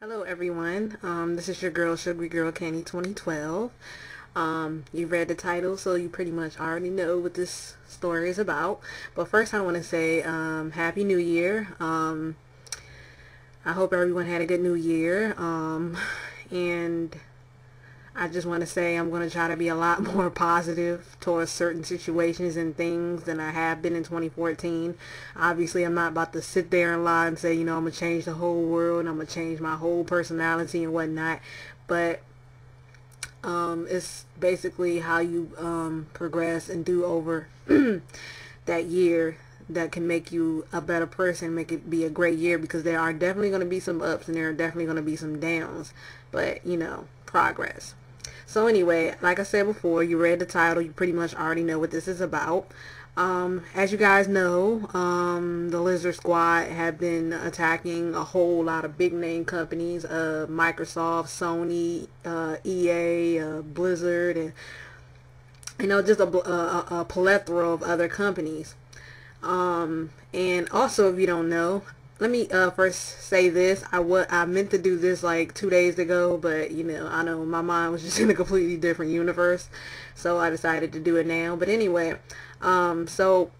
Hello everyone, this is your girl Sugary Girl Candy 2012. You read the title, so you pretty much already know what this story is about. But first I want to say Happy New Year. I hope everyone had a good New Year. And I just want to say I'm going to try to be a lot more positive towards certain situations and things than I have been in 2014. Obviously, I'm not about to sit there and lie and say, I'm going to change the whole world and I'm going to change my whole personality and whatnot. But it's basically how you progress and do over that year that can make you a better person, make it be a great year, because there are definitely going to be some ups and there are definitely going to be some downs, but progress. So anyway, like I said before, you read the title, you pretty much already know what this is about. As you guys know, the Lizard Squad have been attacking a whole lot of big name companies, Microsoft, Sony, EA, Blizzard, and just a plethora of other companies. And also, if you don't know, let me first say this. I meant to do this like 2 days ago, but I know my mind was just in a completely different universe, so I decided to do it now. But anyway, so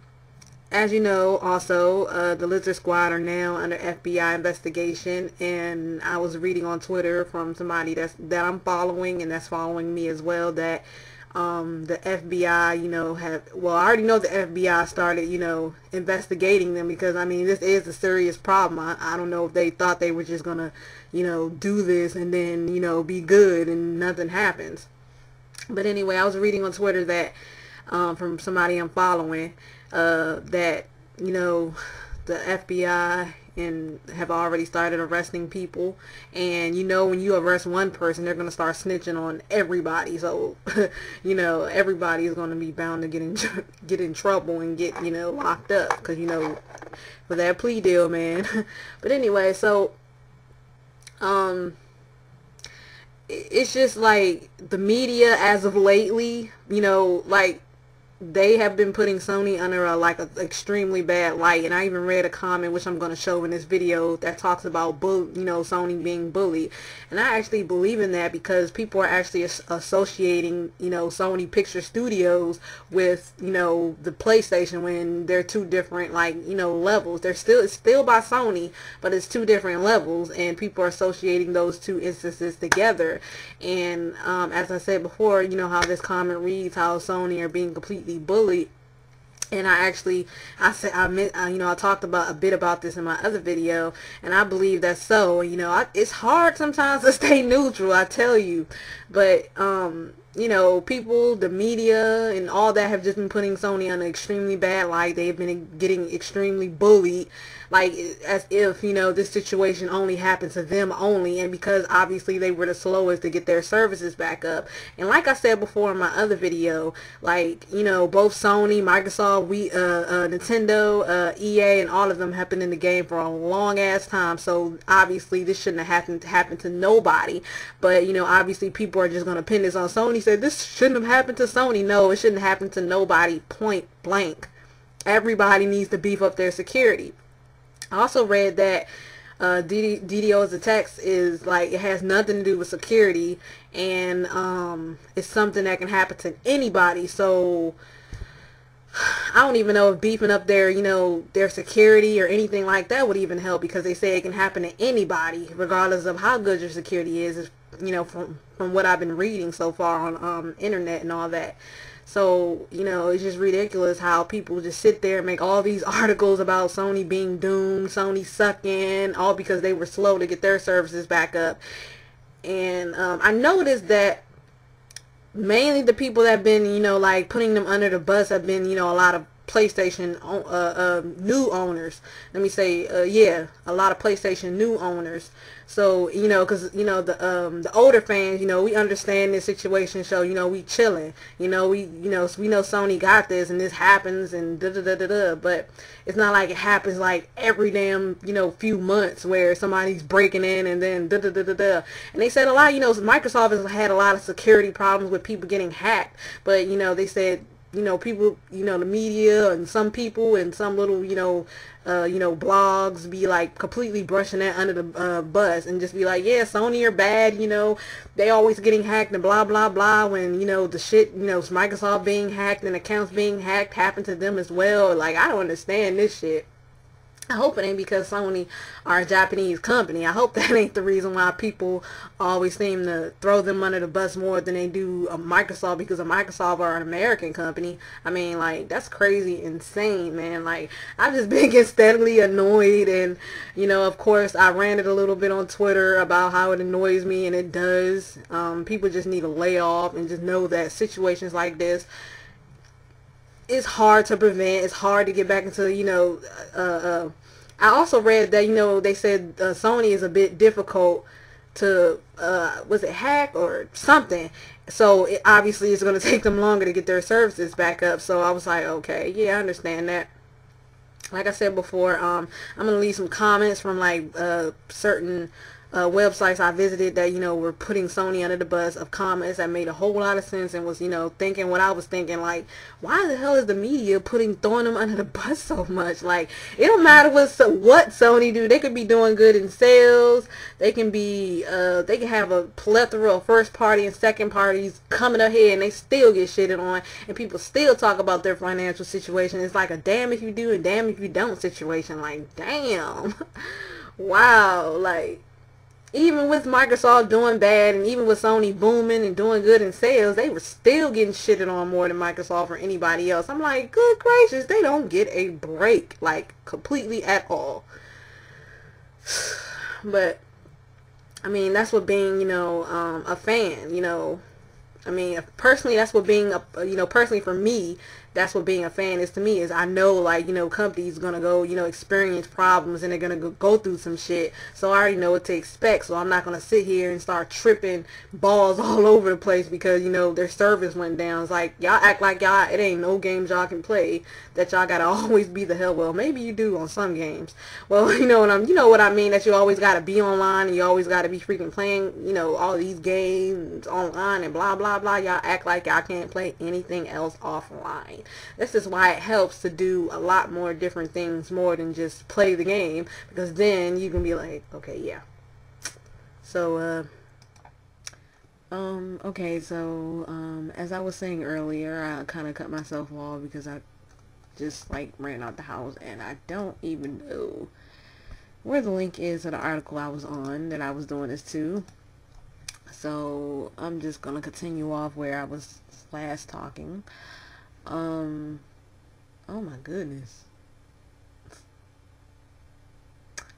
as you know, also the Lizard Squad are now under FBI investigation, and I was reading on Twitter from somebody that I'm following and that's following me as well, that the FBI, I already know the FBI started, investigating them, because, I mean, this is a serious problem. I don't know if they thought they were just going to, do this and then, be good and nothing happens. But anyway, I was reading on Twitter that, from somebody I'm following, that, the FBI and have already started arresting people, and when you arrest one person, they're going to start snitching on everybody. So everybody is going to be bound to get in trouble and get locked up, because for that plea deal, man. But anyway, so it's just like the media as of lately, like, they have been putting Sony under a extremely bad light. And I even read a comment, which I'm going to show in this video, that talks about Sony being bullied. And I actually believe in that, because people are actually associating Sony Picture Studios with the PlayStation, when they're two different levels. It's still by Sony, but it's two different levels, and people are associating those two instances together. And as I said before, how this comment reads, how Sony are being completely bullied. And I talked about a bit about this in my other video, and I believe that's so. It's hard sometimes to stay neutral, I tell you, but people, the media, and all that have just been putting Sony on an extremely bad light. They've been getting extremely bullied, like as if this situation only happened to them only, and because obviously they were the slowest to get their services back up. And like I said before in my other video, like both Sony, Microsoft, Nintendo, EA, and all of them have been in the game for a long ass time. So obviously this shouldn't have happened to nobody. But obviously people are just gonna pin this on Sony. Said this shouldn't have happened to Sony. No, it shouldn't happen to nobody. Point blank. Everybody needs to beef up their security. I also read that DDoS attacks is it has nothing to do with security, and it's something that can happen to anybody. So I don't even know if beefing up their security or anything like that would even help, because they say it can happen to anybody regardless of how good your security is, from what I've been reading so far on internet and all that. So it's just ridiculous how people just sit there and make all these articles about Sony being doomed, Sony sucking, all because they were slow to get their services back up. And I noticed that mainly the people that have been putting them under the bus have been a lot of PlayStation new owners. Let me say, yeah, a lot of PlayStation new owners. So because the older fans, we understand this situation, so we chilling, we know Sony got this and this happens and da da da da da. But it's not like it happens like every damn few months where somebody's breaking in and then da da da da da. And they said a lot, Microsoft has had a lot of security problems with people getting hacked, but they said people, the media and some people and some little, blogs be like completely brushing that under the bus and just be like, yeah, Sony are bad, they always getting hacked and blah blah blah, when the shit, Microsoft being hacked and accounts being hacked happened to them as well. Like, I don't understand this shit. I hope it ain't because Sony are a Japanese company. I hope that ain't the reason why people always seem to throw them under the bus more than they do Microsoft, because Microsoft are an American company. I mean, like, that's crazy insane, man. Like, I've just been getting steadily annoyed, and, of course, I ranted a little bit on Twitter about how it annoys me, and it does. People just need to lay off and just know that situations like this, it's hard to prevent. It's hard to get back into, I also read that, they said Sony is a bit difficult to, was it hack or something? So it obviously it's going to take them longer to get their services back up. So I was like, okay, yeah, I understand that. Like I said before, I'm going to leave some comments from like certain websites I visited that, were putting Sony under the bus, of comments that made a whole lot of sense, and was, thinking what I was thinking, like, why the hell is the media throwing them under the bus so much? Like, it don't matter what Sony do. They could be doing good in sales. They can be, they can have a plethora of first party and second parties coming ahead, and they still get shitted on, and people still talk about their financial situation. It's like a damn if you do and damn if you don't situation. Like, damn. Wow. Like, even with Microsoft doing bad, and even with Sony booming and doing good in sales, they were still getting shitted on more than Microsoft or anybody else. I'm like, good gracious, they don't get a break, like, completely at all. But, I mean, that's what being, a fan, I mean, personally, that's what being personally for me, that's what being a fan is to me, is I know, like, companies gonna go, experience problems, and they're gonna go through some shit. So I already know what to expect. So I'm not gonna sit here and start tripping balls all over the place because, their service went down. It's like, y'all act like it ain't no games y'all can play, that y'all gotta always be the hell. Well, maybe you do on some games. Well, you know what I mean, that you always gotta be online, and you always gotta be freaking playing, all these games online and blah blah blah. Y'all act like y'all can't play anything else offline. This is why it helps to do a lot more different things more than just play the game, because then you can be like, okay, yeah. So, okay, so, as I was saying earlier, I kind of cut myself off because I just, like, ran out the house, and I don't even know where the link is to the article I was on that I was doing this to. So, I'm just gonna continue off where I was last talking. Oh my goodness.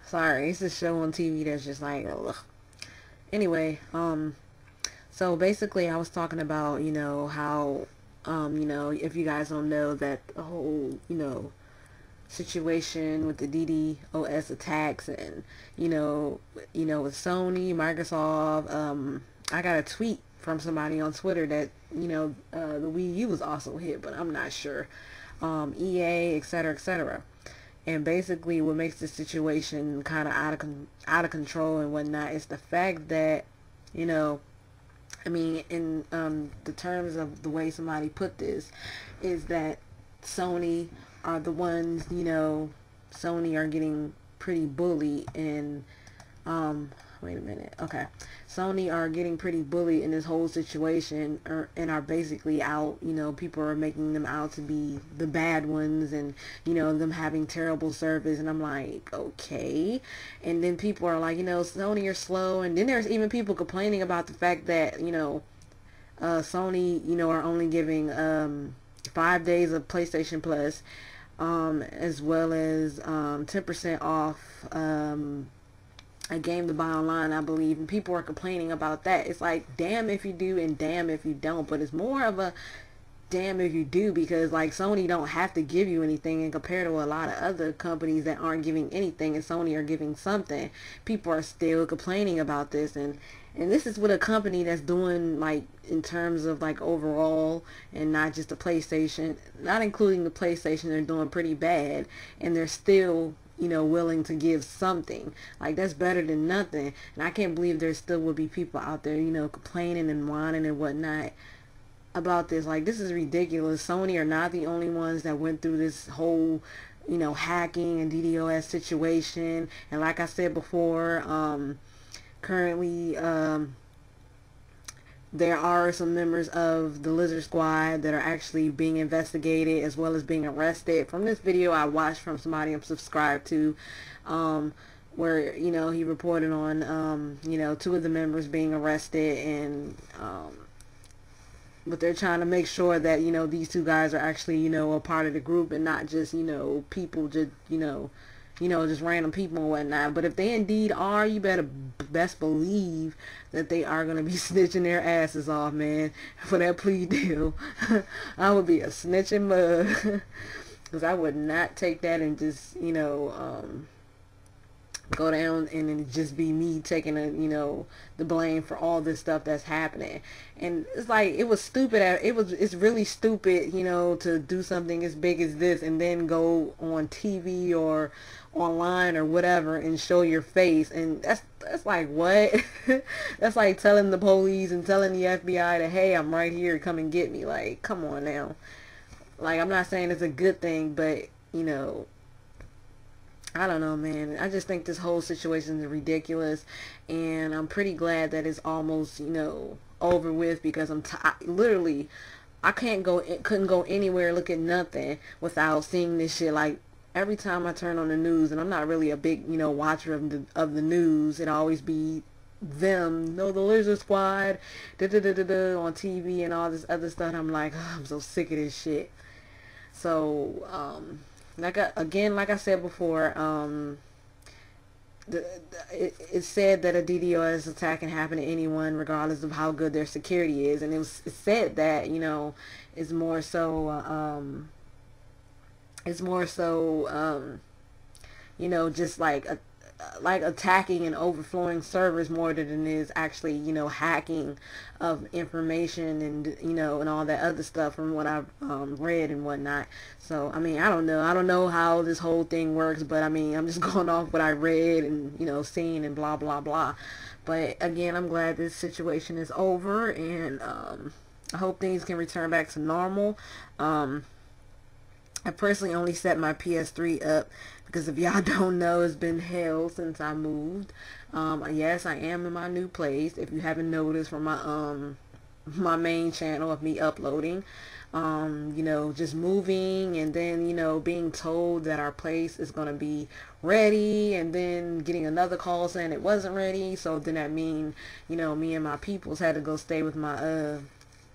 Sorry, it's a show on TV that's just like, ugh. Anyway, so basically I was talking about, how, if you guys don't know, that the whole, situation with the DDoS attacks, and, with Sony, Microsoft, I got a tweet from somebody on Twitter that, the Wii U was also hit, but I'm not sure. EA, etc., etc. And basically what makes the situation kind of out of control and whatnot is the fact that, I mean, in the terms of the way somebody put this, is that Sony are the ones, Sony are getting pretty bullied, and wait a minute, okay, Sony are getting pretty bullied in this whole situation, and are basically out, people are making them out to be the bad ones, and, them having terrible service, and I'm like, okay. And then people are like, Sony are slow, and then there's even people complaining about the fact that, Sony, are only giving 5 days of PlayStation Plus, as well as 10% off a game to buy online, I believe, and people are complaining about that. It's like, damn if you do and damn if you don't, but it's more of a damn if you do, because like Sony don't have to give you anything, and compared to a lot of other companies that aren't giving anything and Sony are giving something, people are still complaining about this. And this is with a company that's doing, like, in terms of like overall, and not just the PlayStation, not including the PlayStation, they're doing pretty bad, and they're still, willing to give something. Like, that's better than nothing. And I can't believe there still will be people out there, complaining and whining and whatnot about this. Like, this is ridiculous. Sony are not the only ones that went through this whole, hacking and DDoS situation. And like I said before, currently, there are some members of the Lizard Squad that are actually being investigated as well as being arrested. From this video I watched from somebody I'm subscribed to, where, he reported on, two of the members being arrested, and, but they're trying to make sure that, these two guys are actually, a part of the group and not just, people just, just random people and whatnot. But if they indeed are, you better best believe that they are going to be snitching their asses off, man, for that plea deal. I would be a snitching mug, because I would not take that and just, go down and then just be me taking the blame for all this stuff that's happening. And it's like, it was stupid. It's really stupid, to do something as big as this and then go on TV or online or whatever and show your face. And that's like, what? That's like telling the police and telling the FBI that, hey, I'm right here, come and get me. Like, come on now. Like, I'm not saying it's a good thing, but I don't know, man. I just think this whole situation is ridiculous, and I'm pretty glad that it's almost, over with, because literally, I couldn't go anywhere, look at nothing without seeing this shit. Like, every time I turn on the news, and I'm not really a big, watcher of the news, it always be them, the Lizard Squad, on TV and all this other stuff. I'm like, oh, I'm so sick of this shit. So, like I said before, it said that a DDoS attack can happen to anyone regardless of how good their security is, and it said that, it's more so, just like attacking and overflowing servers more than it is actually, hacking of information and, and all that other stuff from what I've read and whatnot. So, I mean, I don't know how this whole thing works, but I mean, I'm just going off what I read and, seen and blah, blah, blah. But again, I'm glad this situation is over, and I hope things can return back to normal. I personally only set my PS3 up because, if y'all don't know, it's been hell since I moved. Yes, I am in my new place, if you haven't noticed from my main channel of me uploading. Just moving, and then, being told that our place is going to be ready, and then getting another call saying it wasn't ready. So then that mean, me and my peoples had to go stay with my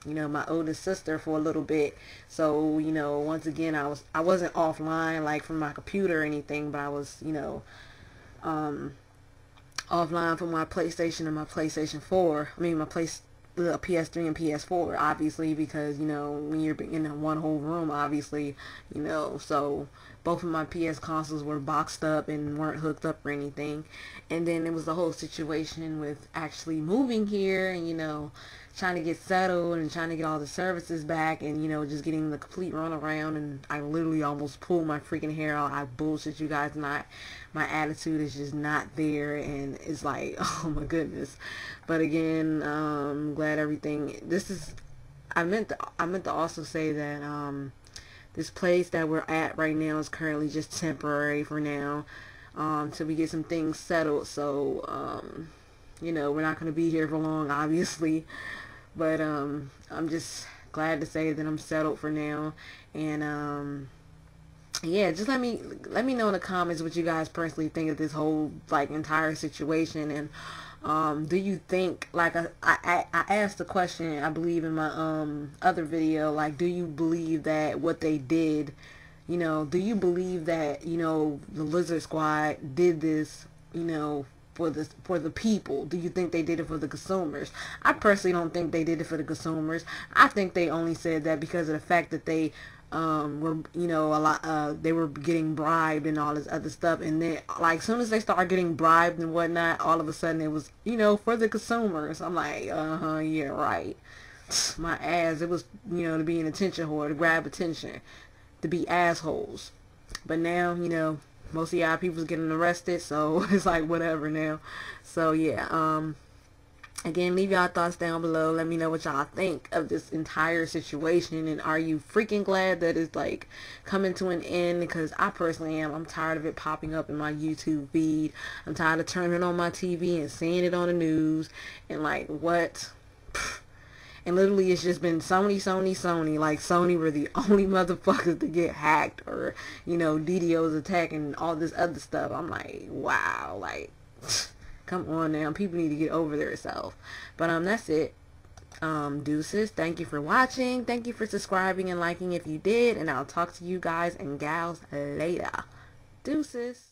my oldest sister for a little bit. So, once again, I wasn't offline like from my computer or anything, but I was, offline from my PlayStation and my PlayStation 4. I mean, the PS3 and PS4, obviously, because, when you're in one whole room, obviously, so both of my PS consoles were boxed up and weren't hooked up or anything. And then it was the whole situation with actually moving here and, trying to get settled and trying to get all the services back, and just getting the complete runaround. And I literally almost pulled my freaking hair out. I bullshit you guys not. My attitude is just not there, and it's like, oh my goodness. But again, I'm glad everything, I meant to also say that this place that we're at right now is currently just temporary for now, till we get some things settled. So we're not going to be here for long, obviously. But I'm just glad to say that I'm settled for now. And yeah, just let me know in the comments what you guys personally think of this whole entire situation. And do you think, I asked the question, I believe, in my other video, do you believe that what they did, do you believe that the Lizard Squad did this, for the people? Do you think they did it for the consumers? I personally don't think they did it for the consumers. I think they only said that because of the fact that they were, they were getting bribed and all this other stuff. And then, as soon as they started getting bribed and whatnot, all of a sudden it was, for the consumers. I'm like, yeah, right. My ass. It was, to be an attention whore, to grab attention, to be assholes. But now, most of y'all people's getting arrested, so it's like whatever now. So yeah, Again, leave y'all thoughts down below. Let me know what y'all think of this entire situation, and are you freaking glad that it's like coming to an end? Because I personally am. I'm tired of it popping up in my YouTube feed. I'm tired of turning on my TV and seeing it on the news and like what. And literally it's just been Sony, Sony, Sony. Like Sony were the only motherfuckers to get hacked, or you know, DDoS attacking all this other stuff. I'm like, wow, like come on now, people need to get over themselves. But that's it. Deuces, thank you for watching, thank you for subscribing and liking if you did, and I'll talk to you guys and gals later. Deuces.